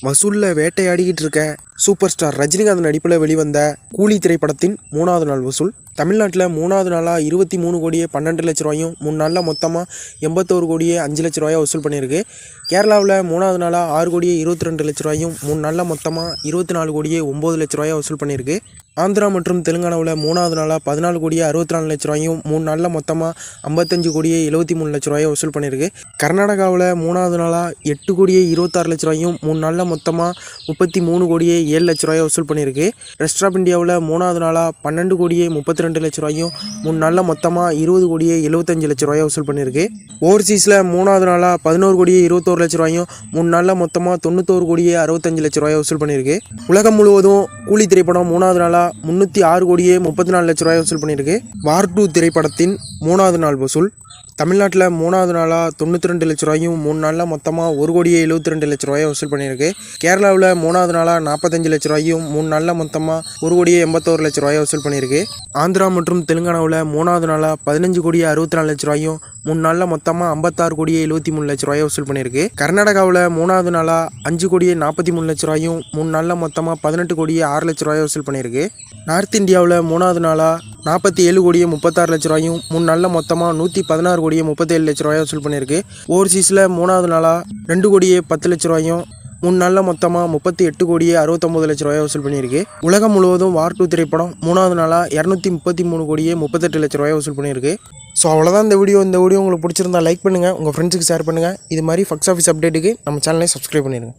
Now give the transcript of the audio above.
வசூலில் வேட்டையாடிக்கிட்டு இருக்க super star Rajinikanth நடிப்பில் வெளிவந்த கூலி திரைப்படத்தின் 3வது நாள் வசூல் தமிழ்நாட்டில் 3வது நாளாக 23 கோடியே 12 லட்ச ரூபாயும் 3 நாளில் மொத்தமாக 81 கோடியே 5 லட்ச ரூபாயை வசூல் பண்ணியிருக்கு. கேரளாவில் 3வது நாளாக 6 கோடியே 22 லட்ச ரூபாயும் 3 நாளில் மொத்தமாக 24 கோடியே 9 லட்ச ரூபாயை வசூல் பண்ணியிருக்கு. ஆந்திரா மற்றும் தெலுங்கானாவில் 3வது நாளாக 14 கோடியே 64 லட்ச ரூபாயும் 3 நாளில் மொத்தமாக 55 கோடியே 73 லட்ச ரூபாயை வசூல் பண்ணியிருக்கு. கர்நாடகாவில் 3வது நாளாக 8 கோடியே 26 லட்ச ரூபாயும் 3 நாளில் மொத்தமாக 33 கோடியே 7 லட்ச ரூபாயை வசூல் பண்ணியிருக்கு. ரெஸ்ட் ஆஃப் இந்தியாவில் 3வது நாளாக 12 கோடியே 32 லட்ச ரூபாயும் 3 நாளில் மொத்தமாக 20 கோடியே 75 லட்ச ரூபாயை வசூல் பண்ணியிருக்கு. ஓவர்சீஸில் 3வது நாளாக 11 கோடியே 21 லட்ச ரூபாயும் 3 நாளில் மொத்தமாக 91 கோடியே 65 லட்ச ரூபாயை வசூல் பண்ணியிருக்கு. உலகம் முழுவதும் கூலி திரைப்படம் 3வது நாளாக 306 கோடியே 34 லட்ச ரூபாயை வசூல் பண்ணியிருக்கு. வார் 2 திரைப்படத்தின் 3வது நாள் வசூல் தமிழ்நாட்டில் 3வது நாளாக 92 லட்ச ரூபாயும் 3 நாளில் மொத்தமாக 1 கோடியே 72 லட்ச ரூபாயை வசூல் பண்ணியிருக்கு. கேரளாவில் 3வது நாளாக 45 லட்ச ரூபாயும் 3 நாளில் மொத்தமாக 1 கோடியே 81 லட்ச ரூபாயை வசூல் பண்ணியிருக்கு. ஆந்திரா மற்றும் தெலுங்கானாவில் 3வது நாளாக 15 கோடியே 64 லட்ச ரூபாயும் 3 நாளில் மொத்தமாக 56 கோடியே 73 லட்ச ரூபாயை வசூல் பண்ணியிருக்கு. கர்நாடகாவில் 3வது நாளாக 5 கோடியே 43 லட்ச ரூபாயும் 3 நாளில் மொத்தமாக 18 கோடியே 6 லட்ச ரூபாயை வசூல் பண்ணியிருக்கு. நார்த் இந்தியாவில் 3வது நாளாக 47 கோடியே 36 லட்ச ரூபாயும் 3 நாளில் மொத்தமாக 116 கோடியே 37 லட்ச ரூபாயை வசூல் பண்ணியிருக்கு. ஓவர்சீஸில் 3வது நாளாக 2 கோடியே 10 லட்ச ரூபாயும் 3 நாளில் மொத்தமாக 38 கோடியே 69 லட்ச ரூபாயை வசூல் பண்ணியிருக்கு. உலகம் முழுவதும் வார் 2 திரைப்படம் 3வது நாளாக 233 கோடியே 38 லட்ச ரூபாயை வசூல் பண்ணியிருக்கு. ஸோ அவ்வளோதான் இந்த வீடியோ உங்களுக்கு பிடிச்சிருந்தா லைக் பண்ணுங்கள், உங்கள் ஃப்ரெண்ட்ஸுக்கு ஷேர் பண்ணுங்கள். இது மாதிரி ஃபக்ஸ் ஆஃபீஸ் அப்டேட்டுக்கு நம்ம சேனலை சப்ஸ்கிரைப் பண்ணிடுங்க.